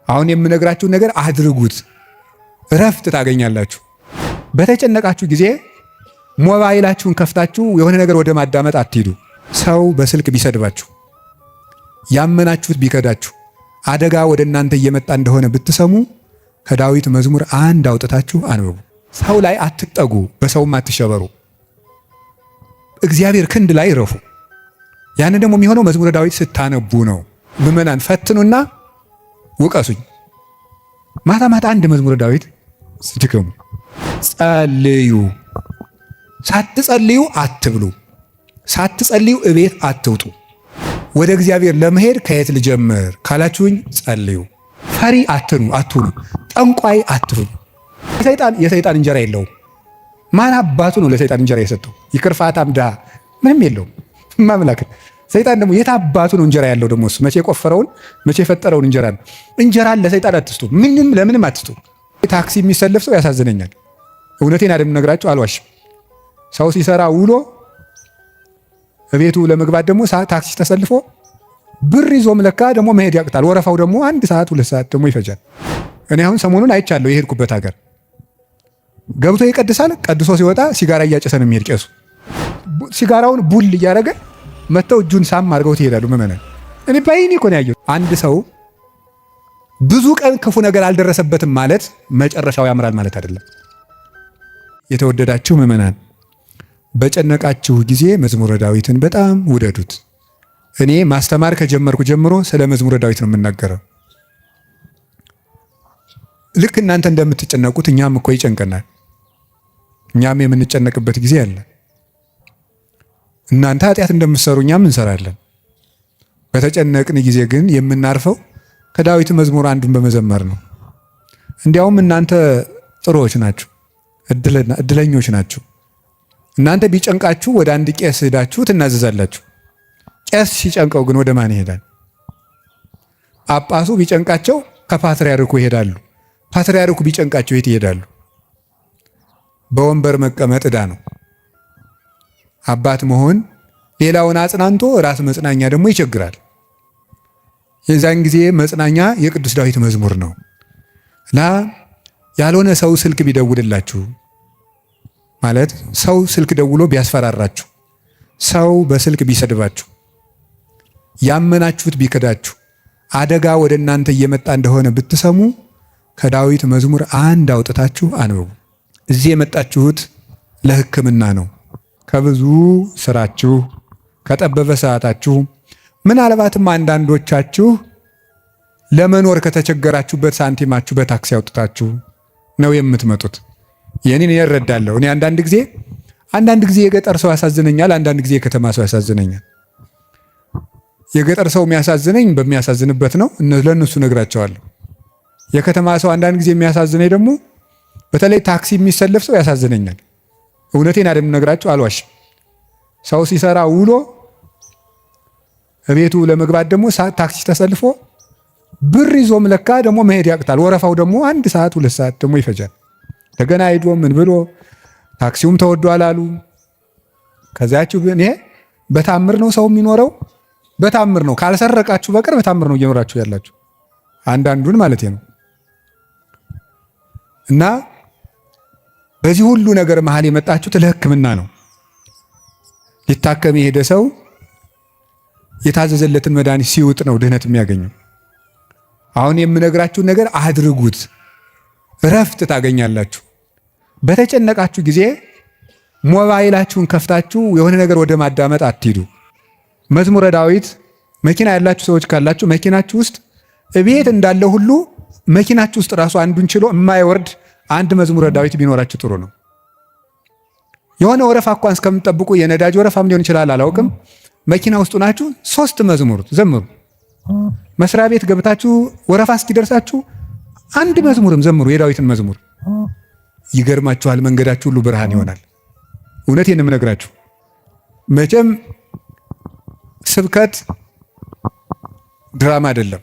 አሁን የምነግራችሁ ነገር አድርጉት፣ እረፍት ታገኛላችሁ። በተጨነቃችሁ ጊዜ ሞባይላችሁን ከፍታችሁ የሆነ ነገር ወደ ማዳመጥ አትሂዱ። ሰው በስልክ ቢሰድባችሁ፣ ያመናችሁት ቢከዳችሁ፣ አደጋ ወደ እናንተ እየመጣ እንደሆነ ብትሰሙ ከዳዊት መዝሙር 1 አውጥታችሁ አንብቡ። ሰው ላይ አትጠጉ፣ በሰውም አትሸበሩ። እግዚአብሔር ክንድ ላይ ረፉ። ያንን ደግሞ የሚሆነው መዝሙረ ዳዊት ስታነቡ ነው። ምዕመናን ፈትኑና ውቀሱኝ። ማታ ማታ አንድ መዝሙረ ዳዊት ስትደግሙ ጸልዩ። ሳትጸልዩ አትብሉ፣ ሳትጸልዩ እቤት አትውጡ። ወደ እግዚአብሔር ለመሄድ ከየት ልጀምር ካላችሁኝ ጸልዩ። ፈሪ አትሁኑ፣ ጠንቋይ አትሁኑ። የሰይጣን እንጀራ የለውም። ማን አባቱ ነው ለሰይጣን እንጀራ የሰጠው? ይክርፋታም ድሃ ምንም የለውም። ማምላክ ሰይጣን ደግሞ የት አባቱ ነው እንጀራ ያለው? ደግሞ እሱ መቼ የቆፈረውን መቼ የፈጠረውን እንጀራ ነው። እንጀራን ለሰይጣን አትስጡ፣ ለምንም አትስጡ። ታክሲ የሚሰልፍ ሰው ያሳዝነኛል። እውነቴን አይደለም ነግራችሁ፣ አልዋሽም። ሰው ሲሰራ ውሎ እቤቱ ለመግባት ደግሞ ታክሲ ተሰልፎ ብር ይዞም ለካ ደግሞ መሄድ ያቅታል። ወረፋው ደግሞ 1 ሰዓት 2 ሰዓት ደግሞ ይፈጃል። እኔ አሁን ሰሞኑን አይቻለሁ። የሄድኩበት ሀገር ገብቶ ይቀድሳል። ቀድሶ ሲወጣ ሲጋራ እያጨሰ ነው የሚሄድ ቄሱ። ሲጋራውን ቡል እያደረገ መተው እጁን ሳም አድርገው ይሄዳሉ። ምዕመናን እኔ ባይኔ እኮ ነው ያየሁት። አንድ ሰው ብዙ ቀን ክፉ ነገር አልደረሰበትም ማለት መጨረሻው ያምራል ማለት አይደለም። የተወደዳችሁ ምዕመናን በጨነቃችሁ ጊዜ መዝሙረ ዳዊትን በጣም ውደዱት። እኔ ማስተማር ከጀመርኩ ጀምሮ ስለ መዝሙረ ዳዊት ነው የምናገረው። ልክ እናንተ እንደምትጨነቁት እኛም እኮ ይጨንቀናል። እኛም የምንጨነቅበት ጊዜ አለ። እናንተ ኃጢአት እንደምትሰሩ እኛም እንሰራለን። በተጨነቅን ጊዜ ግን የምናርፈው ከዳዊት መዝሙር አንዱን በመዘመር ነው። እንዲያውም እናንተ ጥሩዎች ናችሁ፣ እድለኞች ናችሁ። እናንተ ቢጨንቃችሁ ወደ አንድ ቄስ ሄዳችሁ ትናዘዛላችሁ። ቄስ ሲጨንቀው ግን ወደ ማን ይሄዳል? ጳጳሱ ቢጨንቃቸው ከፓትርያርኩ ይሄዳሉ። ፓትርያርኩ ቢጨንቃቸው የት ይሄዳሉ? በወንበር መቀመጥ ዕዳ ነው። አባት መሆን ሌላውን አጽናንቶ ራስ መጽናኛ ደግሞ ይቸግራል። የዛን ጊዜ መጽናኛ የቅዱስ ዳዊት መዝሙር ነው። ያልሆነ ሰው ስልክ ቢደውልላችሁ ማለት ሰው ስልክ ደውሎ ቢያስፈራራችሁ፣ ሰው በስልክ ቢሰድባችሁ፣ ያመናችሁት ቢከዳችሁ፣ አደጋ ወደ እናንተ እየመጣ እንደሆነ ብትሰሙ ከዳዊት መዝሙር 1 አውጥታችሁ አንብቡ። እዚህ የመጣችሁት ለሕክምና ነው። ከብዙ ስራችሁ ከጠበበ ሰዓታችሁ ምናልባትም አንዳንዶቻችሁ ለመኖር ከተቸገራችሁበት ሳንቲማችሁ በታክሲ አውጥታችሁ ነው የምትመጡት። የኔን እረዳለሁ። እኔ አንዳንድ ጊዜ የገጠር ሰው ያሳዝነኛል፣ አንዳንድ ጊዜ የከተማ ሰው ያሳዝነኛል። የገጠር ሰው የሚያሳዝነኝ በሚያሳዝንበት ነው፣ ለእነሱ ነግራቸዋለሁ። የከተማ ሰው አንዳንድ ጊዜ የሚያሳዝነኝ ደግሞ በተለይ ታክሲ የሚሰለፍ ሰው ያሳዝነኛል። እውነቴን አይደለም ነግራቸው፣ አልዋሽም። ሰው ሲሰራ ውሎ እቤቱ ለመግባት ደግሞ ታክሲ ተሰልፎ ብር ይዞም ለካ ደግሞ መሄድ ያቅታል። ወረፋው ደግሞ 1 ሰዓት 2 ሰዓት ደግሞ ይፈጃል። እንደገና ሄዶ ምን ብሎ ታክሲውም ተወዷል አሉ። ከዚያችሁ ግን ይሄ በታምር ነው ሰው የሚኖረው፣ በታምር ነው። ካልሰረቃችሁ በቀር በታምር ነው እየኖራችሁ ያላችሁ፣ አንዳንዱን ማለት ነው። እና በዚህ ሁሉ ነገር መሃል የመጣችሁት ለሕክምና ነው። ሊታከም የሄደ ሰው የታዘዘለትን መድኃኒት ሲውጥ ነው ድህነት የሚያገኘው። አሁን የምነግራችሁ ነገር አድርጉት፣ እረፍት ታገኛላችሁ። በተጨነቃችሁ ጊዜ ሞባይላችሁን ከፍታችሁ የሆነ ነገር ወደ ማዳመጥ አትሂዱ። መዝሙረ ዳዊት መኪና ያላችሁ ሰዎች ካላችሁ መኪናችሁ ውስጥ እቤት እንዳለ ሁሉ መኪናችሁ ውስጥ ራሱ አንዱን ችሎ የማይወርድ አንድ መዝሙረ ዳዊት ቢኖራችሁ ጥሩ ነው። የሆነ ወረፋ እንኳን እስከምትጠብቁ የነዳጅ ወረፋም ሊሆን ይችላል፣ አላውቅም። መኪና ውስጥ ናችሁ 3 መዝሙር ዘምሩ። መስሪያ ቤት ገብታችሁ ወረፋ እስኪደርሳችሁ 1 መዝሙርም ዘምሩ፣ የዳዊትን መዝሙር። ይገርማችኋል፣ መንገዳችሁ ሁሉ ብርሃን ይሆናል። እውነቴን የምነግራችሁ መቼም ስብከት ድራማ አይደለም።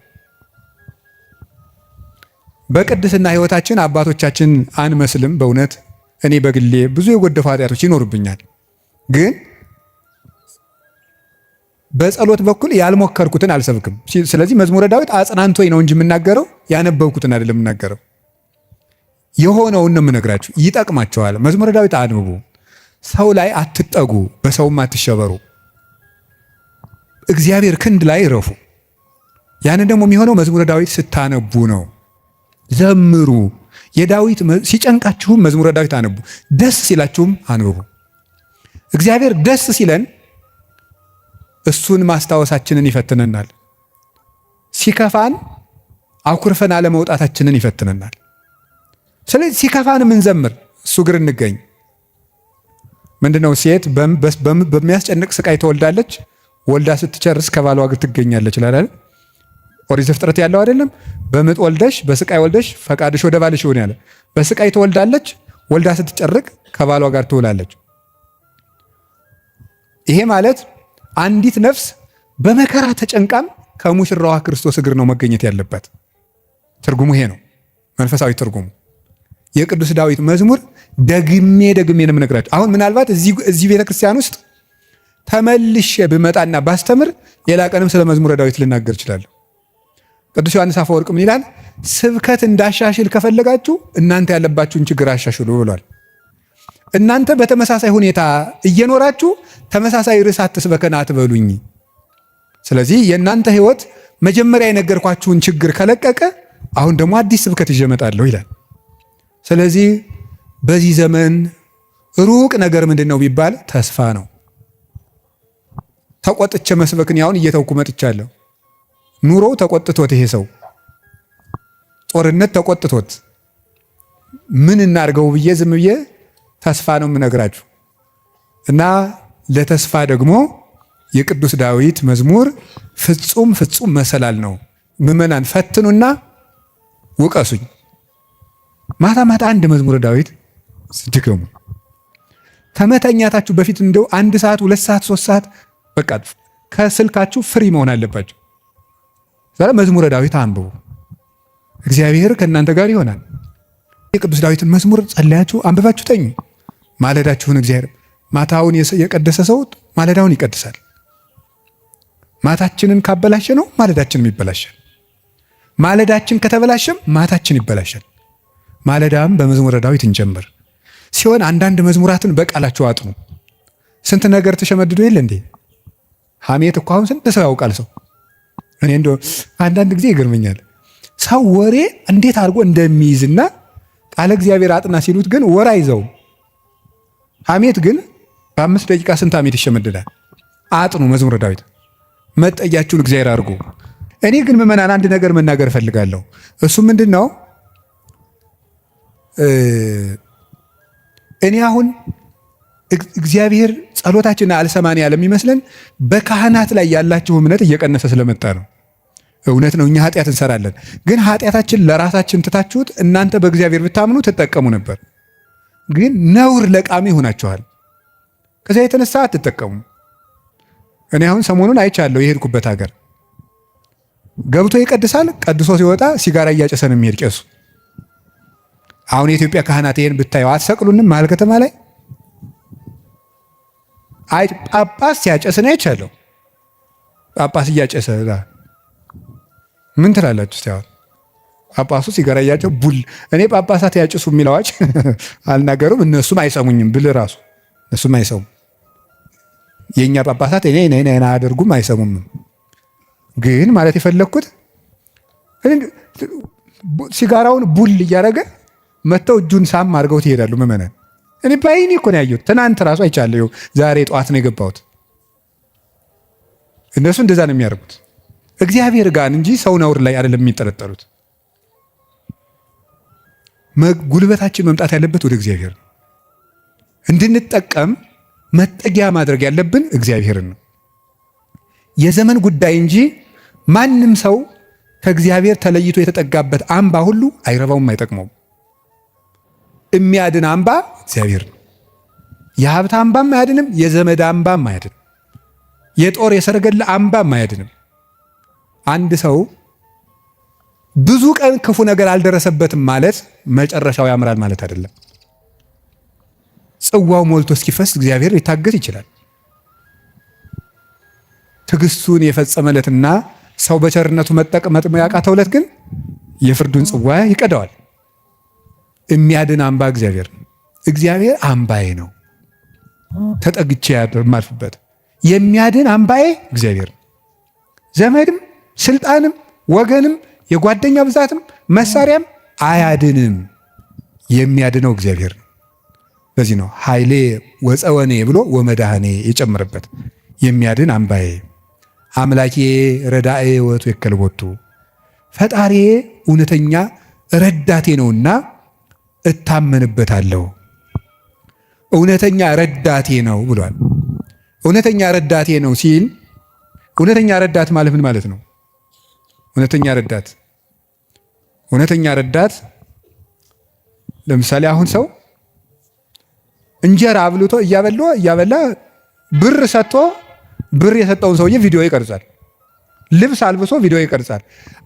በቅድስና ሕይወታችን አባቶቻችን አንመስልም። በእውነት እኔ በግሌ ብዙ የጎደፉ ኃጢአቶች ይኖርብኛል። ግን በጸሎት በኩል ያልሞከርኩትን አልሰብክም። ስለዚህ መዝሙረ ዳዊት አጽናንቶኝ ነው እንጂ የምናገረው ያነበብኩትን አይደለም የምናገረው። የሆነውን ነው የምነግራችሁ። ይጠቅማቸዋል። መዝሙረ ዳዊት አንብቡ። ሰው ላይ አትጠጉ፣ በሰውም አትሸበሩ። እግዚአብሔር ክንድ ላይ እረፉ። ያንን ደግሞ የሚሆነው መዝሙረ ዳዊት ስታነቡ ነው። ዘምሩ። የዳዊት ሲጨንቃችሁም መዝሙረ ዳዊት አንቡ፣ ደስ ሲላችሁም አንብቡ። እግዚአብሔር ደስ ሲለን እሱን ማስታወሳችንን ይፈትነናል። ሲከፋን አኩርፈን አለመውጣታችንን ይፈትነናል። ስለዚህ ሲከፋን ምንዘምር እሱ ግር እንገኝ። ምንድነው? ሴት በሚያስጨንቅ ስቃይ ትወልዳለች፣ ወልዳ ስትጨርስ ከባሏ ጋር ትገኛለች ይላል። ኦሪት ዘፍጥረት ያለው አይደለም? በምጥ ወልደሽ በስቃይ ወልደሽ ፈቃድሽ ወደ ባልሽ ይሁን ያለ። በስቃይ ትወልዳለች፣ ወልዳ ስትጨርቅ ከባሏ ጋር ትውላለች። ይሄ ማለት አንዲት ነፍስ በመከራ ተጨንቃም ከሙሽራዋ ክርስቶስ እግር ነው መገኘት ያለበት። ትርጉሙ ይሄ ነው፣ መንፈሳዊ ትርጉሙ። የቅዱስ ዳዊት መዝሙር ደግሜ ነው የምነግራችሁ። አሁን ምናልባት እዚህ ቤተክርስቲያን ውስጥ ተመልሼ ብመጣና ባስተምር ሌላ ቀንም ስለ መዝሙረ ዳዊት ልናገር እችላለሁ። ቅዱስ ዮሐንስ አፈወርቅ ምን ይላል? ስብከት እንዳሻሽል ከፈለጋችሁ እናንተ ያለባችሁን ችግር አሻሽሉ ብሏል። እናንተ በተመሳሳይ ሁኔታ እየኖራችሁ ተመሳሳይ ርዕስ አትስበከን አትበሉኝ። ስለዚህ የእናንተ ህይወት መጀመሪያ የነገርኳችሁን ችግር ከለቀቀ አሁን ደግሞ አዲስ ስብከት ይዤ እመጣለሁ ይላል። ስለዚህ በዚህ ዘመን ሩቅ ነገር ምንድን ነው ቢባል ተስፋ ነው። ተቆጥቼ መስበክን ያሁን እየተውኩ መጥቻለሁ። ኑሮ ተቆጥቶት ይሄ ሰው ጦርነት ተቆጥቶት ምን እናርገው ብዬ ዝም ብዬ ተስፋ ነው የምነግራችሁ። እና ለተስፋ ደግሞ የቅዱስ ዳዊት መዝሙር ፍጹም መሰላል ነው። ምዕመናን ፈትኑና ውቀሱኝ። ማታ ማታ አንድ መዝሙረ ዳዊት ድገሙ። ከመተኛታችሁ በፊት እንደው 1 ሰዓት 2 ሰዓት 3 ሰዓት በቃ ከስልካችሁ ፍሪ መሆን አለባችሁ። ዛሬ መዝሙረ ዳዊት አንብቡ። እግዚአብሔር ከእናንተ ጋር ይሆናል። የቅዱስ ዳዊትን መዝሙር ጸልያችሁ አንብባችሁ ተኙ። ማለዳችሁን እግዚአብሔር ማታውን የቀደሰ ሰው ማለዳውን ይቀድሳል። ማታችንን ካበላሸ ነው ማለዳችንም ይበላሻል። ማለዳችን ከተበላሸም ማታችን ይበላሻል። ማለዳም በመዝሙረ ዳዊት እንጀምር ሲሆን አንዳንድ መዝሙራትን በቃላቸው አጥኑ። ስንት ነገር ተሸመድዶ የለ እንዴ? ሐሜት እኮ አሁን ስንት ሰው ያውቃል ሰው። እኔ እንደው አንዳንድ ጊዜ ይገርመኛል ሰው ወሬ እንዴት አድርጎ እንደሚይዝና ቃለ እግዚአብሔር አጥና ሲሉት ግን ወሬ አይዘው። ሐሜት ግን በ5 ደቂቃ ስንት ሐሜት ይሸመድዳል። አጥኑ መዝሙረ ዳዊት፣ መጠጊያችሁን እግዚአብሔር አድርጉ። እኔ ግን ምዕመናን አንድ ነገር መናገር እፈልጋለሁ። እሱ ምንድን ነው? እኔ አሁን እግዚአብሔር ጸሎታችንን አልሰማን ያለ የሚመስለን በካህናት ላይ ያላችሁ እምነት እየቀነሰ ስለመጣ ነው። እውነት ነው፣ እኛ ኃጢአት እንሰራለን። ግን ኃጢአታችን ለራሳችን ትታችሁት እናንተ በእግዚአብሔር ብታምኑ ትጠቀሙ ነበር። ግን ነውር ለቃሚ ሆናችኋል። ከዚያ የተነሳ አትጠቀሙ። እኔ አሁን ሰሞኑን አይቻለሁ። የሄድኩበት ሀገር ገብቶ ይቀድሳል፣ ቀድሶ ሲወጣ ሲጋራ እያጨሰ ነው የሚሄድ ቄሱ። አሁን የኢትዮጵያ ካህናት ይሄን ብታየው አትሰቅሉንም? መሀል ከተማ ላይ አይ ጳጳስ ሲያጨስ ነው አይቻለሁ። ጳጳስ እያጨሰ ምን ትላላችሁ? እስቲ አሁን ጳጳሱ ሲጋራ እያጨሰ ቡል። እኔ ጳጳሳት ያጭሱ የሚል አዋጅ አልናገሩም፣ እነሱም አይሰሙኝም ብል ራሱ እነሱም አይሰሙም። የእኛ ጳጳሳት እኔ አያደርጉም አይሰሙም። ግን ማለት የፈለግኩት ሲጋራውን ቡል እያደረገ መጥተው እጁን ሳም አድርገው ትሄዳሉ ምዕመናን። እኔ በዓይኔ እኮ ነው ያየሁት። ትናንት ራሱ አይቻለሁ። ዛሬ ጠዋት ነው የገባሁት። እነሱ እንደዛ ነው የሚያደርጉት። እግዚአብሔር ጋር እንጂ ሰው ነውር ላይ አይደለም የሚጠረጠሩት። ጉልበታችን መምጣት ያለበት ወደ እግዚአብሔር ነው። እንድንጠቀም መጠጊያ ማድረግ ያለብን እግዚአብሔርን ነው። የዘመን ጉዳይ እንጂ ማንም ሰው ከእግዚአብሔር ተለይቶ የተጠጋበት አምባ ሁሉ አይረባውም፣ አይጠቅመውም። የሚያድን አምባ እግዚአብሔር ነው። የሀብት አምባም አያድንም፣ የዘመድ አምባም አያድንም፣ የጦር የሰረገላ አምባም አያድንም። አንድ ሰው ብዙ ቀን ክፉ ነገር አልደረሰበትም ማለት መጨረሻው ያምራል ማለት አይደለም። ጽዋው ሞልቶ እስኪፈስ እግዚአብሔር ሊታገስ ይችላል። ትዕግስቱን የፈጸመለትና ሰው በቸርነቱ መጠቅመጥ ያቃተውለት ግን የፍርዱን ጽዋ ይቀደዋል። የሚያድን አምባ እግዚአብሔር ነው። እግዚአብሔር አምባዬ ነው፣ ተጠግቼ የማልፍበት የሚያድን አምባዬ እግዚአብሔር ነው። ዘመድም ስልጣንም ወገንም የጓደኛ ብዛትም መሳሪያም አያድንም። የሚያድነው እግዚአብሔር ነው። በዚህ ነው ኃይሌ ወፀወኔ ብሎ ወመድኃኔ የጨመረበት። የሚያድን አምባዬ አምላኬ ረዳኤ ወቱ የከልቦቱ ፈጣሪዬ እውነተኛ ረዳቴ ነውና እታመንበታለሁ። እውነተኛ ረዳቴ ነው ብሏል። እውነተኛ ረዳቴ ነው ሲል እውነተኛ ረዳት ማለት ምን ማለት ነው? እውነተኛ ረዳት ለምሳሌ አሁን ሰው እንጀራ አብልቶ እያበላ ብር ሰጥቶ ብር የሰጠውን ሰውዬ ቪዲዮ ይቀርጻል። ልብስ አልብሶ ቪዲዮ ይቀርጻል።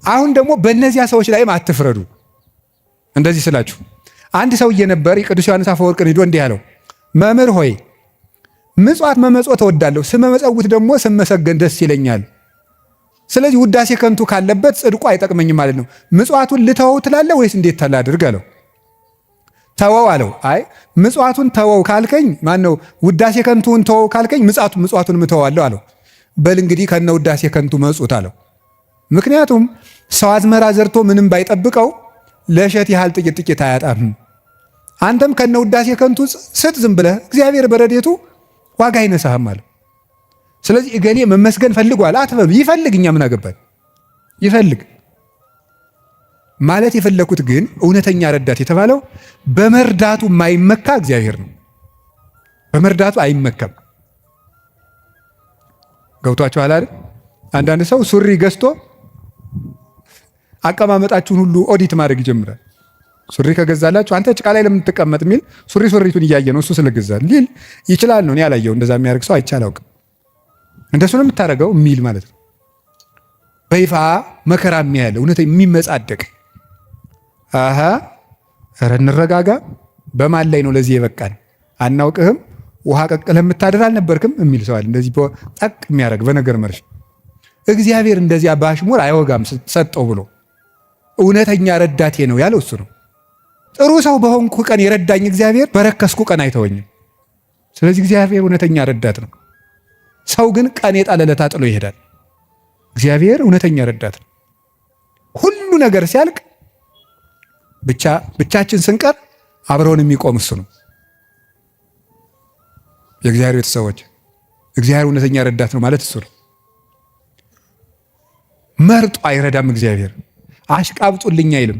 አሁን ደግሞ በእነዚያ ሰዎች ላይም አትፍረዱ። እንደዚህ ስላችሁ አንድ ሰውዬ ነበር ቅዱስ ዮሐንስ አፈወርቅን ሄዶ እንዲህ አለው፣ መምህር ሆይ ምጽዋት መመጽወት እወዳለሁ፣ ስመመጸውት ደግሞ ስመሰገን ደስ ይለኛል። ስለዚህ ውዳሴ ከንቱ ካለበት ጽድቁ አይጠቅመኝም ማለት ነው። ምጽዋቱን ልተወው ትላለህ ወይስ እንዴት ታላድርግ አለው። ተወው አለው። አይ ምጽዋቱን ተወው ካልከኝ ማነው ውዳሴ ከንቱን ተወው ካልከኝ ምጽዋቱን እተወዋለሁ አለው። በል እንግዲህ ከነ ውዳሴ ከንቱ መጽውት አለው። ምክንያቱም ሰው አዝመራ ዘርቶ ምንም ባይጠብቀው ለእሸት ያህል ጥቂት አያጣም። አንተም ከነ ውዳሴ ከንቱ ስጥ ዝም ብለህ እግዚአብሔር በረዴቱ ዋጋ አይነሳህም አለው። ስለዚህ እገሌ መመስገን ፈልጓል አትበሉ። ይፈልግ፣ እኛ ምን አገባን? ይፈልግ ማለት የፈለኩት ግን እውነተኛ ረዳት የተባለው በመርዳቱ የማይመካ እግዚአብሔር ነው። በመርዳቱ አይመካም። ገብቷችኋል አይደል? አንዳንድ ሰው ሱሪ ገዝቶ አቀማመጣችሁን ሁሉ ኦዲት ማድረግ ይጀምራል። ሱሪ ከገዛላችሁ አንተ ጭቃ ላይ ለምን ትቀመጥ የሚል ሱሪቱን እያየ ነው እሱ ስለገዛል ሊል ይችላል ነው። እኔ ያላየው እንደዛ የሚያደርግ ሰው አይቼ አላውቅም። እንደሱ ነው የምታደርገው የሚል ማለት ነው። በይፋ መከራ የሚያያለ እውነት የሚመጻደቅ ኧረ እንረጋጋ፣ በማን ላይ ነው ለዚህ የበቃን? አናውቅህም፣ ውሃ ቀቅለህ የምታድር አልነበርክም የሚል ሰዋል። እንደዚህ ጠቅ የሚያደርግ በነገር መርሽ። እግዚአብሔር እንደዚያ በአሽሙር አይወጋም ሰጠው ብሎ እውነተኛ ረዳቴ ነው ያለው እሱ ነው። ጥሩ ሰው በሆንኩ ቀን የረዳኝ እግዚአብሔር በረከስኩ ቀን አይተወኝም። ስለዚህ እግዚአብሔር እውነተኛ ረዳት ነው። ሰው ግን ቀን የጣለለታ ጥሎ ይሄዳል። እግዚአብሔር እውነተኛ ረዳት ነው። ሁሉ ነገር ሲያልቅ ብቻችን ስንቀር አብረውን የሚቆም እሱ ነው። የእግዚአብሔር ቤተሰቦች እግዚአብሔር እውነተኛ ረዳት ነው ማለት እሱ ነው። መርጦ አይረዳም። እግዚአብሔር አሽቃብጡልኝ አይልም።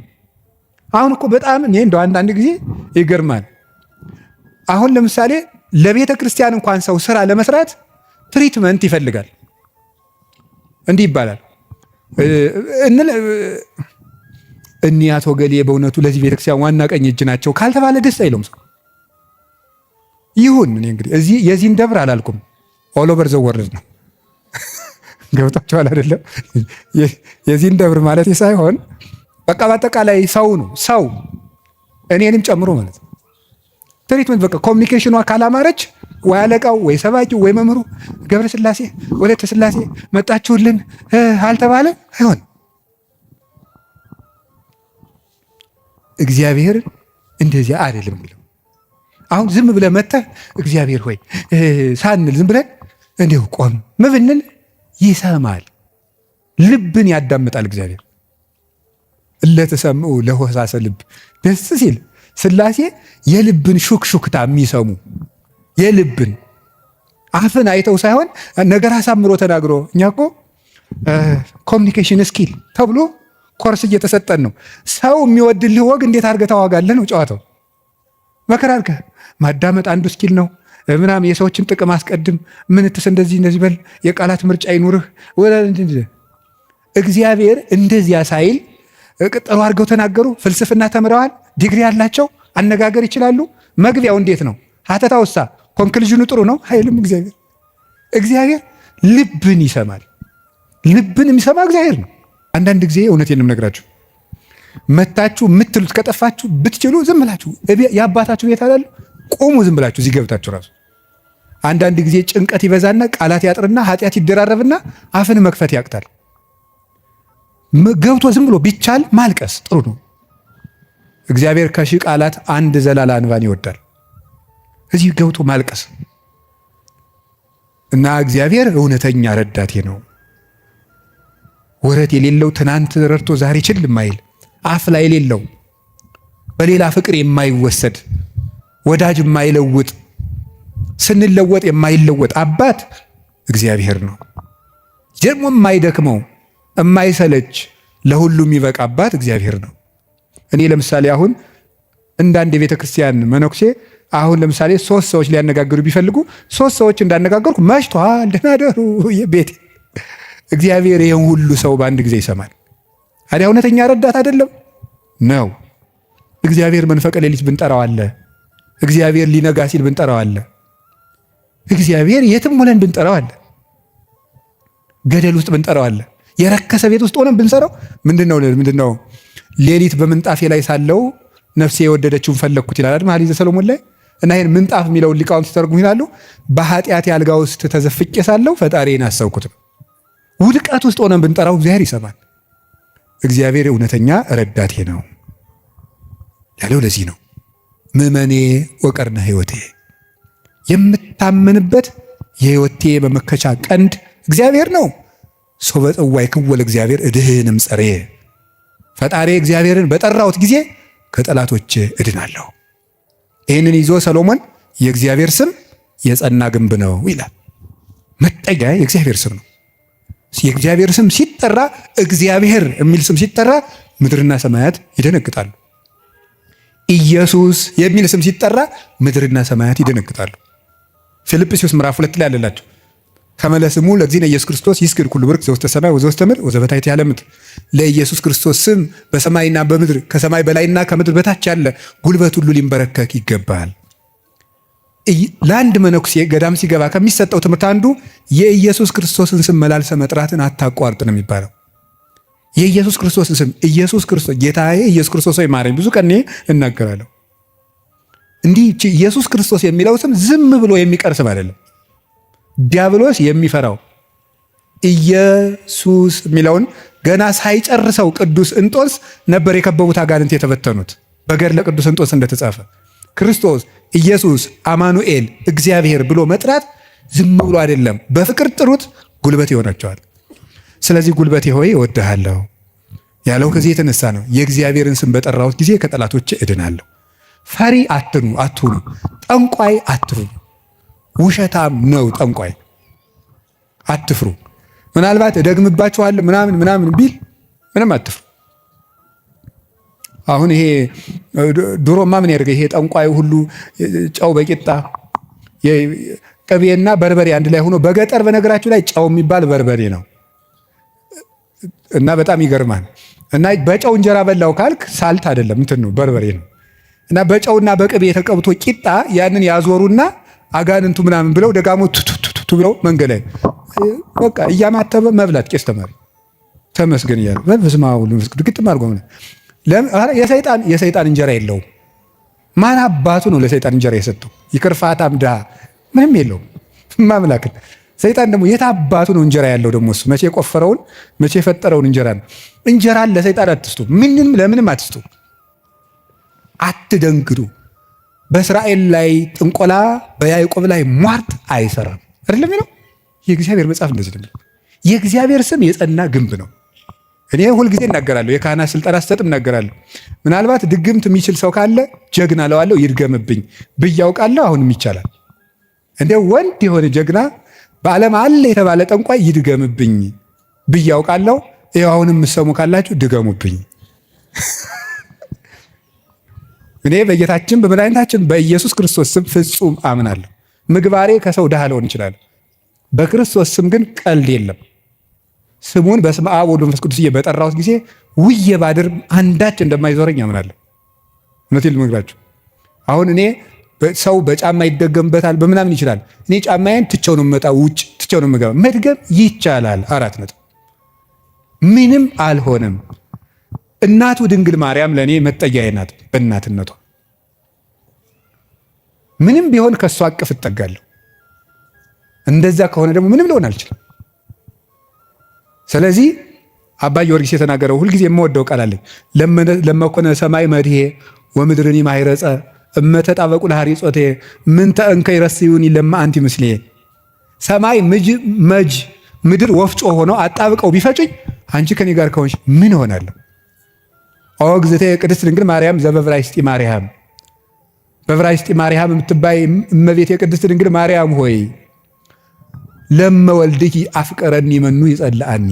አሁን እኮ በጣም እኔ እንደው አንዳንድ ጊዜ ይገርማል። አሁን ለምሳሌ ለቤተ ክርስቲያን እንኳን ሰው ስራ ለመስራት ትሪትመንት ይፈልጋል። እንዲህ ይባላል እኒ አቶ ገሌ በእውነቱ ለዚህ ቤተክርስቲያን ዋና ቀኝ እጅ ናቸው ካልተባለ ደስ አይለውም ሰው። ይሁን እኔ እንግዲህ እዚህ የዚህን ደብር አላልኩም፣ ኦል ኦቨር ዘ ወርልድ ነው። ገብታችኋል አይደለም? የዚህን ደብር ማለት ሳይሆን በቃ በአጠቃላይ ሰው ነው። ሰው እኔንም ጨምሮ ማለት ነው። ትሪትመንት በቃ ኮሚኒኬሽኗ ካላማረች ወይ አለቃው ወይ ሰባኪው ወይ መምህሩ ገብረ ስላሴ ወለተ ስላሴ መጣችሁልን አልተባለ አይሆን። እግዚአብሔር እንደዚያ አይደለም የሚለው። አሁን ዝም ብለህ መጥተህ እግዚአብሔር ሆይ ሳንል ዝም ብለን እንዲሁ ቆም ብንል ይሰማል፣ ልብን ያዳምጣል። እግዚአብሔር እለተሰምዑ ለሆሳሰ ልብ ደስ ሲል ስላሴ የልብን ሹክሹክታ የሚሰሙ የልብን አፍን አይተው ሳይሆን ነገር አሳምሮ ተናግሮ። እኛ እኮ ኮሚኒኬሽን ስኪል ተብሎ ኮርስ እየተሰጠን ነው። ሰው የሚወድልህ ወግ እንዴት አድርገህ ታዋጋለህ ነው ጨዋታው። መከራ አድርገህ ማዳመጥ አንዱ ስኪል ነው ምናምን። የሰዎችን ጥቅም አስቀድም፣ ምንትስ እንደዚህ በል፣ የቃላት ምርጫ ይኑርህ። እግዚአብሔር እንደዚያ ሳይል ጥሩ አድርገው ተናገሩ። ፍልስፍና ተምረዋል፣ ዲግሪ ያላቸው አነጋገር ይችላሉ። መግቢያው እንዴት ነው? ሀተታውሳ ኮንክሉዥኑ ጥሩ ነው አይልም። እግዚአብሔር ልብን ይሰማል። ልብን የሚሰማ እግዚአብሔር ነው። አንዳንድ ጊዜ እውነቴን እነግራችሁ መታችሁ የምትሉት ከጠፋችሁ ብትችሉ ዝም ብላችሁ የአባታችሁ ቤት አላሉ ቁሙ። ዝም ብላችሁ እዚህ ገብታችሁ ራሱ አንዳንድ ጊዜ ጭንቀት ይበዛና ቃላት ያጥርና ኃጢአት ይደራረብና አፍን መክፈት ያቅታል። ገብቶ ዝም ብሎ ቢቻል ማልቀስ ጥሩ ነው። እግዚአብሔር ከሺህ ቃላት አንድ ዘላላ እንባን ይወዳል። እዚህ ገብቶ ማልቀስ እና እግዚአብሔር እውነተኛ ረዳቴ ነው። ወረት የሌለው ትናንት ረድቶ ዛሬ ችል የማይል አፍ ላይ የሌለው በሌላ ፍቅር የማይወሰድ ወዳጅ የማይለውጥ ስንለወጥ የማይለወጥ አባት እግዚአብሔር ነው። ደግሞ የማይደክመው የማይሰለች ለሁሉም ይበቃ አባት እግዚአብሔር ነው። እኔ ለምሳሌ አሁን እንዳንድ የቤተ ክርስቲያን መነኩሴ አሁን ለምሳሌ 3 ሰዎች ሊያነጋግሩ ቢፈልጉ 3 ሰዎች እንዳነጋገርኩ መሽቷል ደህና ደሩ የቤት እግዚአብሔር ይሄን ሁሉ ሰው በአንድ ጊዜ ይሰማል። ታዲያ እውነተኛ ረዳት አይደለም ነው። እግዚአብሔር መንፈቀ ሌሊት ብንጠራው አለ። እግዚአብሔር ሊነጋ ሲል ብንጠራው አለ። እግዚአብሔር የትም ሆነን ብንጠራው አለ። ገደል ውስጥ ብንጠራው አለ። የረከሰ ቤት ውስጥ ሆነን ብንሰራው ምንድነው ሌሊት በምንጣፌ ላይ ሳለው ነፍሴ የወደደችውን ፈለግኩት ይላል መኃልየ ሰሎሞን ላይ። እና ይሄን ምንጣፍ የሚለውን ሊቃውንት ሲተረጉሙ ይላሉ በኃጢአት ያልጋ ውስጥ ተዘፍቄ ሳለው ፈጣሪን አሰብኩት። ውድቀት ውስጥ ሆነን ብንጠራው እግዚአብሔር ይሰማል። እግዚአብሔር እውነተኛ ረዳቴ ነው ያለው ለዚህ ነው። ምእመኔ ወቀርነ ሕይወቴ፣ የምታምንበት የሕይወቴ መመከቻ ቀንድ እግዚአብሔር ነው። ሰው በጽዋይ ክወል እግዚአብሔር እድህንም ጸሬ፣ ፈጣሪ እግዚአብሔርን በጠራሁት ጊዜ ከጠላቶች እድናለሁ። ይህንን ይዞ ሰሎሞን የእግዚአብሔር ስም የጸና ግንብ ነው ይላል። መጠጊያ የእግዚአብሔር ስም ነው። የእግዚአብሔር ስም ሲጠራ፣ እግዚአብሔር የሚል ስም ሲጠራ ምድርና ሰማያት ይደነግጣሉ። ኢየሱስ የሚል ስም ሲጠራ ምድርና ሰማያት ይደነግጣሉ። ፊልጵስዩስ ምዕራፍ 2 ላይ አለላቸው ከመለስሙ ለእግዚእነ ኢየሱስ ክርስቶስ ይስግድ ኩሉ ብርክ ዘውስተ ሰማይ ወዘውስተ ምድር ወዘበታሕት ያለ ምድር። ለኢየሱስ ክርስቶስ ስም በሰማይና በምድር ከሰማይ በላይና ከምድር በታች ያለ ጉልበት ሁሉ ሊንበረከክ ይገባል። ለአንድ መነኩሴ ገዳም ሲገባ ከሚሰጠው ትምህርት አንዱ የኢየሱስ ክርስቶስን ስም መላልሰ መጥራትን አታቋርጥ ነው የሚባለው። የኢየሱስ ክርስቶስን ስም ኢየሱስ ክርስቶስ ጌታዬ ኢየሱስ ክርስቶስ ሆይ ማረኝ ብዙ ቀን እናገራለሁ። እንዲህ ኢየሱስ ክርስቶስ የሚለው ስም ዝም ብሎ የሚቀር ስም አይደለም። ዲያብሎስ የሚፈራው ኢየሱስ የሚለውን ገና ሳይጨርሰው ቅዱስ እንጦንስ ነበር የከበቡት አጋንንት የተበተኑት። በገድለ ቅዱስ እንጦንስ እንደተጻፈ ክርስቶስ ኢየሱስ አማኑኤል እግዚአብሔር ብሎ መጥራት ዝም ብሎ አይደለም፣ በፍቅር ጥሩት፣ ጉልበት ይሆናቸዋል። ስለዚህ ጉልበቴ ሆይ እወድሃለሁ ያለው ከዚህ የተነሳ ነው። የእግዚአብሔርን ስም በጠራሁት ጊዜ ከጠላቶች እድናለሁ። ፈሪ አትሁኑ፣ ጠንቋይ አትሁኑ። ውሸታም ነው ጠንቋይ፣ አትፍሩ። ምናልባት እደግምባችኋለሁ ምናምን ቢል ምንም አትፍሩ። አሁን ይሄ ድሮማ ምን ያደርገ ይሄ ጠንቋይ ሁሉ ጨው በቂጣ ቅቤና በርበሬ አንድ ላይ ሆኖ በገጠር በነገራችሁ ላይ ጨው የሚባል በርበሬ ነው እና በጣም ይገርማል። እና በጨው እንጀራ በላው ካልክ ሳልት አይደለም እንትን ነው በርበሬ ነው። እና በጨውና በቅቤ የተቀብቶ ቂጣ ያንን ያዞሩና አጋንንቱ ምናምን ብለው ደጋሞ ቱቱቱቱ ብለው መንገድ ላይ በቃ እያማተበ መብላት ቄስ ተማሪ ተመስገን እያለ በስመ አብ ወወልድ ወመንፈስ ቅዱስ ግጥም አድርጎ የሰይጣን እንጀራ የለውም። ማን አባቱ ነው ለሰይጣን እንጀራ የሰጠው? ይክርፋታም ድሃ ምንም የለውም ማምላክን። ሰይጣን ደግሞ የት አባቱ ነው እንጀራ ያለው? ደግሞ እሱ መቼ የቆፈረውን መቼ የፈጠረውን እንጀራ ነው። እንጀራን ለሰይጣን አትስጡ፣ ምንም ለምንም አትስጡ። አትደንግዱ። በእስራኤል ላይ ጥንቆላ በያዕቆብ ላይ ሟርት አይሰራም አይደለም ነው የእግዚአብሔር መጽሐፍ እንደዚህ ነው። የእግዚአብሔር ስም የጸና ግንብ ነው። እኔ ሁልጊዜ እናገራለሁ፣ የካህናት ስልጠና ስሰጥም እናገራለሁ። ምናልባት ድግምት የሚችል ሰው ካለ ጀግና ለዋለው ይድገምብኝ ብያውቃለሁ። አሁንም ይቻላል። እንደ ወንድ የሆነ ጀግና በዓለም አለ የተባለ ጠንቋይ ይድገምብኝ ብያውቃለሁ። ይኸው አሁንም የምትሰሙ ካላችሁ ድገሙብኝ። እኔ በጌታችን በመድኃኒታችን በኢየሱስ ክርስቶስ ስም ፍጹም አምናለሁ። ምግባሬ ከሰው ድሃ ልሆን ይችላል። በክርስቶስ ስም ግን ቀልድ የለም። ስሙን በስመ አብ ወወልድ ወመንፈስ ቅዱስ በጠራሁት ጊዜ ውዬ ባድር አንዳች እንደማይዞረኝ አምናለሁ። እውነቴን ልነግራችሁ አሁን እኔ ሰው በጫማ ይደገምበታል በምናምን ይችላል። እኔ ጫማዬን ትቼው ነው የምመጣው፣ ውጭ ትቼው ነው የምገባው። መድገም ይቻላል። 4 ነጥብ። ምንም አልሆነም። እናቱ ድንግል ማርያም ለእኔ መጠጊያዬ ናት። በእናትነቷ ምንም ቢሆን ከእሷ አቅፍ እጠጋለሁ። እንደዛ ከሆነ ደግሞ ምንም ሊሆን አልችልም። ስለዚህ አባ ጊዮርጊስ የተናገረው ሁልጊዜ የምወደው ቃል አለኝ። ለመኮነ ሰማይ መድሄ ወምድርኒ ማይረጸ እመተጣበቁ ለሐሪጾቴ ምን ተእንከ ይረስዩኒ ለማ አንቲ ምስሌ። ሰማይ መጅ ምድር ወፍጮ ሆነው አጣብቀው ቢፈጭኝ አንቺ ከኔ ጋር ከሆንሽ ምን እሆናለሁ? ኦ እግዝእቴ ቅድስት ድንግል ማርያም ዘበዕብራይስጢ ማርያም፣ በዕብራይስጢ ማርያም የምትባይ እመቤቴ ቅድስት ድንግል ማርያም ሆይ ለመወልድኪ አፍቀረኒ መኑ ይጸልአኒ።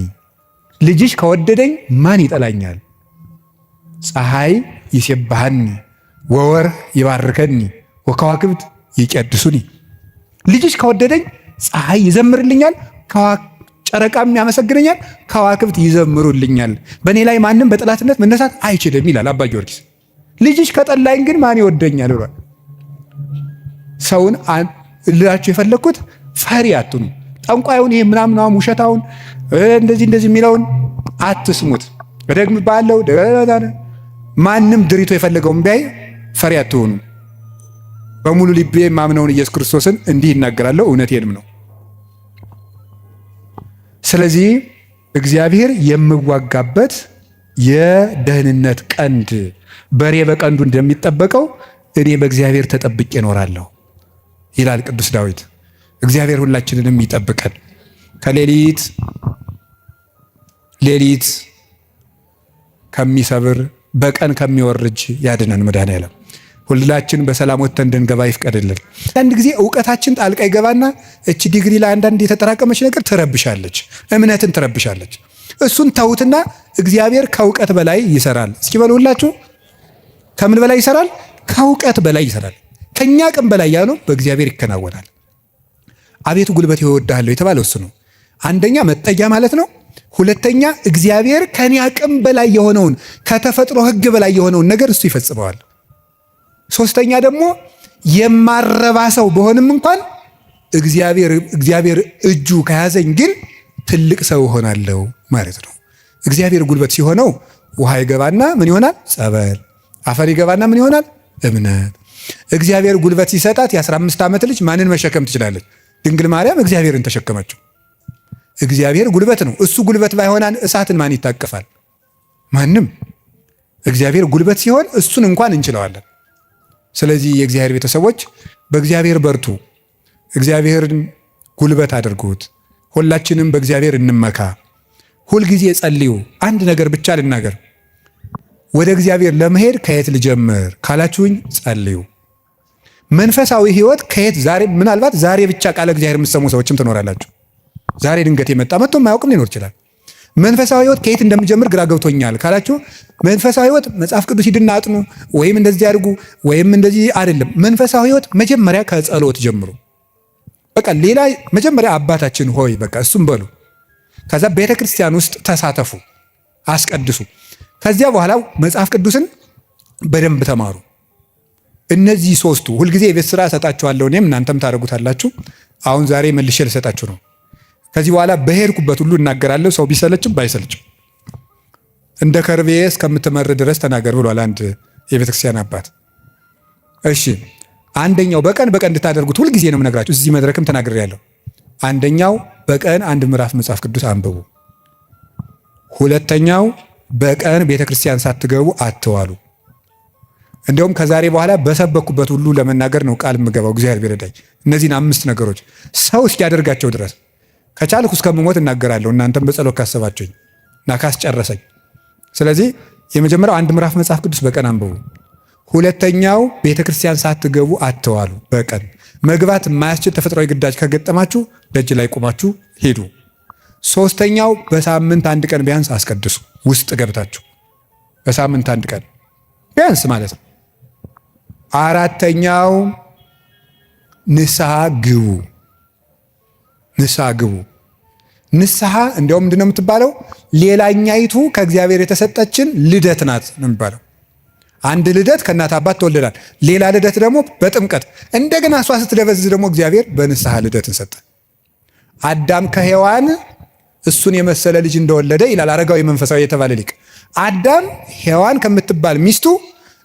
ልጅሽ ከወደደኝ ማን ይጠላኛል? ፀሐይ ይሴብሐኒ ወወርኅ ይባርከኒ ወከዋክብት ይቀድሱኒ። ልጅሽ ከወደደኝ ፀሐይ ይዘምርልኛል፣ ጨረቃም ያመሰግነኛል፣ ከዋክብት ይዘምሩልኛል። በእኔ ላይ ማንም በጠላትነት መነሳት አይችልም ይላል አባ ጊዮርጊስ። ልጅሽ ከጠላኝ ግን ማን ይወደኛል ብሏል። ሰውን ልላችሁ የፈለግኩት ፈሪ አትኑ። ጠንቋዩን ይሄ ምናምናም ውሸታውን እንደዚህ የሚለውን አትስሙት። ደግም ባለው ማንም ድሪቶ የፈለገውን ቢያይ ፈሪ አትሆኑ። በሙሉ ልቤ የማምነውን ኢየሱስ ክርስቶስን እንዲህ ይናገራለሁ፣ እውነቴንም ነው። ስለዚህ እግዚአብሔር የምዋጋበት የደህንነት ቀንድ በሬ በቀንዱ እንደሚጠበቀው እኔ በእግዚአብሔር ተጠብቄ እኖራለሁ ይላል ቅዱስ ዳዊት። እግዚአብሔር ሁላችንንም ይጠብቀን፣ ከሌሊት ከሚሰብር በቀን ከሚወርጅ ያድነን መድኃኔዓለም። ሁላችን በሰላም ወጥተን እንድንገባ ይፍቀድልን። አንድ ጊዜ እውቀታችን ጣልቃ ይገባና እች ዲግሪ ላይ አንዳንድ የተጠራቀመች ነገር ትረብሻለች፣ እምነትን ትረብሻለች። እሱን ተውትና እግዚአብሔር ከእውቀት በላይ ይሰራል። እስኪ በሉ ሁላችሁ፣ ከምን በላይ ይሰራል? ከእውቀት በላይ ይሰራል። ከኛ አቅም በላይ ያለው በእግዚአብሔር ይከናወናል። አቤቱ ጉልበት ይወዳለሁ የተባለው እሱ ነው። አንደኛ መጠጊያ ማለት ነው። ሁለተኛ እግዚአብሔር ከኔ አቅም በላይ የሆነውን ከተፈጥሮ ሕግ በላይ የሆነውን ነገር እሱ ይፈጽመዋል። ሶስተኛ ደግሞ የማረባ ሰው በሆንም እንኳን እግዚአብሔር እጁ ከያዘኝ ግን ትልቅ ሰው እሆናለሁ ማለት ነው። እግዚአብሔር ጉልበት ሲሆነው ውሃ ይገባና ምን ይሆናል? ጸበል። አፈር ይገባና ምን ይሆናል? እምነት። እግዚአብሔር ጉልበት ሲሰጣት የ15 ዓመት ልጅ ማንን መሸከም ትችላለች? ድንግል ማርያም እግዚአብሔርን ተሸከመችው። እግዚአብሔር ጉልበት ነው። እሱ ጉልበት ባይሆናን እሳትን ማን ይታቀፋል? ማንም። እግዚአብሔር ጉልበት ሲሆን እሱን እንኳን እንችለዋለን። ስለዚህ የእግዚአብሔር ቤተሰቦች በእግዚአብሔር በርቱ፣ እግዚአብሔርን ጉልበት አድርጉት። ሁላችንም በእግዚአብሔር እንመካ። ሁልጊዜ ጸልዩ። አንድ ነገር ብቻ ልናገር፣ ወደ እግዚአብሔር ለመሄድ ከየት ልጀምር ካላችሁኝ ጸልዩ። መንፈሳዊ ሕይወት ከየት ዛሬ ምናልባት ዛሬ ብቻ ቃለ እግዚአብሔር የምትሰሙ ሰዎችም ትኖራላችሁ። ዛሬ ድንገት የመጣ መጥቶ የማያውቅም ሊኖር ይችላል። መንፈሳዊ ሕይወት ከየት እንደምጀምር ግራ ገብቶኛል ካላችሁ መንፈሳዊ ሕይወት መጽሐፍ ቅዱስ ሂድና አጥኑ ወይም እንደዚህ አድርጉ ወይም እንደዚህ አይደለም። መንፈሳዊ ሕይወት መጀመሪያ ከጸሎት ጀምሩ። በቃ ሌላ መጀመሪያ አባታችን ሆይ በቃ እሱም በሉ። ከዛ ቤተ ክርስቲያን ውስጥ ተሳተፉ፣ አስቀድሱ። ከዚያ በኋላ መጽሐፍ ቅዱስን በደንብ ተማሩ። እነዚህ ሶስቱ ሁልጊዜ የቤት ስራ እሰጣችኋለሁ፣ እኔም እናንተም ታደርጉታላችሁ። አሁን ዛሬ መልሼ ልሰጣችሁ ነው። ከዚህ በኋላ በሄድኩበት ሁሉ እናገራለሁ፣ ሰው ቢሰለችም ባይሰለችም። እንደ ከርቤ እስከምትመር ድረስ ተናገር ብሏል አንድ የቤተክርስቲያን አባት። እሺ፣ አንደኛው በቀን እንድታደርጉት ሁልጊዜ ነው የምነግራችሁ። እዚህ መድረክም ተናግሬያለሁ። አንደኛው በቀን አንድ ምዕራፍ መጽሐፍ ቅዱስ አንብቡ። ሁለተኛው በቀን ቤተክርስቲያን ሳትገቡ አትዋሉ። እንዲሁም ከዛሬ በኋላ በሰበኩበት ሁሉ ለመናገር ነው ቃል የምገባው እግዚአብሔር ቢረዳኝ። እነዚህን 5 ነገሮች ሰው እስኪያደርጋቸው ድረስ ከቻልኩ እስከምሞት እናገራለሁ። እናንተም በጸሎት ካሰባችሁኝ እና ካስጨረሰኝ። ስለዚህ የመጀመሪያው አንድ ምዕራፍ መጽሐፍ ቅዱስ በቀን አንብቡ። ሁለተኛው ቤተክርስቲያን ሳትገቡ አትዋሉ። በቀን መግባት የማያስችል ተፈጥሯዊ ግዳጅ ከገጠማችሁ ደጅ ላይ ቆማችሁ ሄዱ። ሶስተኛው በሳምንት አንድ ቀን ቢያንስ አስቀድሱ። ውስጥ ገብታችሁ በሳምንት አንድ ቀን ቢያንስ ማለት ነው። አራተኛው ንስሐ ግቡ። ንስሐ እንዲያውም ምንድን ነው የምትባለው? ሌላኛይቱ ከእግዚአብሔር የተሰጠችን ልደት ናት ነው የሚባለው። አንድ ልደት ከእናት አባት ተወልደናል። ሌላ ልደት ደግሞ በጥምቀት እንደገና እሷ ስትደበዝዝ ደግሞ እግዚአብሔር በንስሐ ልደትን ሰጠ። አዳም ከሔዋን እሱን የመሰለ ልጅ እንደወለደ ይላል አረጋዊ መንፈሳዊ የተባለ ሊቅ። አዳም ሔዋን ከምትባል ሚስቱ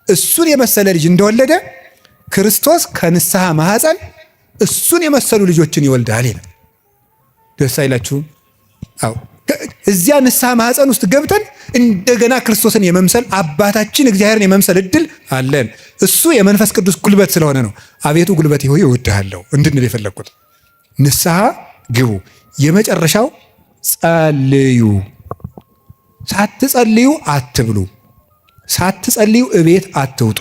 እሱን የመሰለ ልጅ እንደወለደ ክርስቶስ ከንስሐ ማህፀን እሱን የመሰሉ ልጆችን ይወልዳል ይላል። ደስ አይላችሁም? አዎ እዚያ ንስሐ ማህፀን ውስጥ ገብተን እንደገና ክርስቶስን የመምሰል አባታችን እግዚአብሔርን የመምሰል እድል አለን። እሱ የመንፈስ ቅዱስ ጉልበት ስለሆነ ነው አቤቱ ጉልበቴ ሆይ እወድሃለሁ እንድንል የፈለግኩት። ንስሐ ግቡ። የመጨረሻው ጸልዩ። ሳትጸልዩ አትብሉ፣ ሳትጸልዩ እቤት አትውጡ።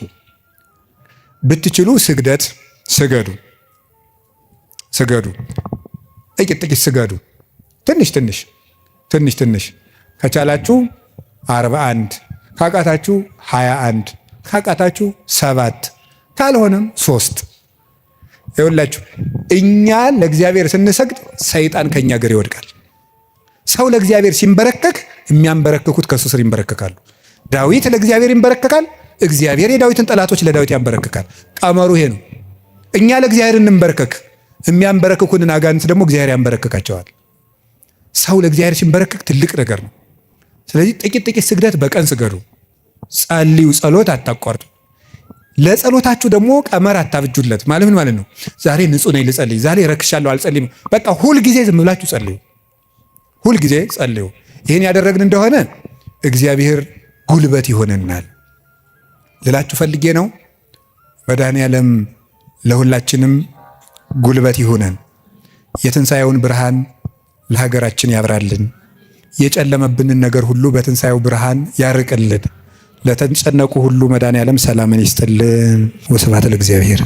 ብትችሉ ስግደት ስገዱ፣ ጥቂት ስገዱ። ትንሽ ከቻላችሁ 41 ካቃታችሁ 21 ካቃታችሁ 7 ካልሆነም 3። ይኸውላችሁ እኛ ለእግዚአብሔር ስንሰግድ ሰይጣን ከኛ እግር ይወድቃል። ሰው ለእግዚአብሔር ሲንበረከክ የሚያንበረክኩት ከእሱ ስር ይንበረከካሉ። ዳዊት ለእግዚአብሔር ይንበረከካል፣ እግዚአብሔር የዳዊትን ጠላቶች ለዳዊት ያንበረክካል። ቀመሩ ይሄ ነው። እኛ ለእግዚአብሔር እንንበረከክ፣ የሚያንበረክኩንን አጋንንት ደግሞ እግዚአብሔር ያንበረክካቸዋል። ሰው ለእግዚአብሔር ሲንበረከክ ትልቅ ነገር ነው። ስለዚህ ጥቂት ስግደት በቀን ስገዱ፣ ጸልዩ። ጸሎት አታቋርጡ። ለጸሎታችሁ ደግሞ ቀመር አታብጁለት። ማለት ምን ማለት ነው? ዛሬ ንጹህ ነኝ ልጸልይ፣ ዛሬ ረክሻለሁ አልጸልይም። በቃ ሁልጊዜ ዝም ብላችሁ ጸልዩ፣ ሁልጊዜ ጸልዩ። ይህን ያደረግን እንደሆነ እግዚአብሔር ጉልበት ይሆነናል ልላችሁ ፈልጌ ነው። መድኃኔዓለም ለሁላችንም ጉልበት ይሆነን። የትንሣኤውን ብርሃን ለሀገራችን ያብራልን። የጨለመብንን ነገር ሁሉ በትንሣኤው ብርሃን ያርቅልን። ለተጨነቁ ሁሉ መድኃኔዓለም ሰላምን ይስጥልን። ወስብሐት ለእግዚአብሔር።